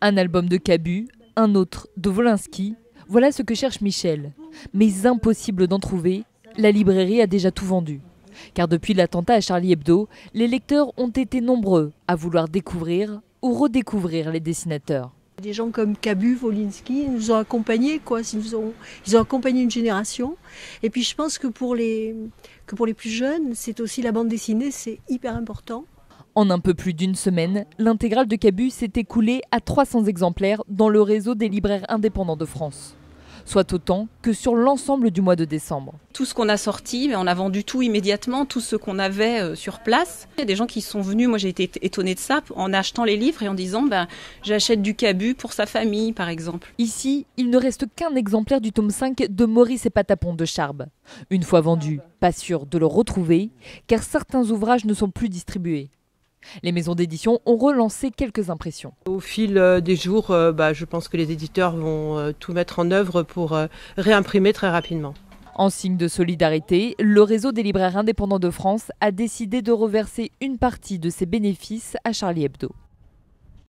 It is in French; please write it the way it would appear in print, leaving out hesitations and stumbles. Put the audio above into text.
Un album de Cabu, un autre de Wolinski, voilà ce que cherche Michel. Mais impossible d'en trouver, la librairie a déjà tout vendu. Car depuis l'attentat à Charlie Hebdo, les lecteurs ont été nombreux à vouloir découvrir ou redécouvrir les dessinateurs. Des gens comme Cabu, Wolinski nous ont accompagnés, quoi. Ils ont accompagné une génération. Et puis je pense que pour les plus jeunes, c'est aussi la bande dessinée, c'est hyper important. En un peu plus d'une semaine, l'intégrale de Cabu s'est écoulée à 300 exemplaires dans le réseau des libraires indépendants de France. Soit autant que sur l'ensemble du mois de décembre. Tout ce qu'on a sorti, on a vendu tout immédiatement, tout ce qu'on avait sur place. Il y a des gens qui sont venus, moi j'ai été étonnée de ça, en achetant les livres et en disant j'achète du Cabu pour sa famille par exemple. Ici, il ne reste qu'un exemplaire du tome 5 de Maurice et Patapon de Charb. Une fois vendu, pas sûr de le retrouver, car certains ouvrages ne sont plus distribués. Les maisons d'édition ont relancé quelques impressions. Au fil des jours, je pense que les éditeurs vont tout mettre en œuvre pour réimprimer très rapidement. En signe de solidarité, le réseau des libraires indépendants de France a décidé de reverser une partie de ses bénéfices à Charlie Hebdo.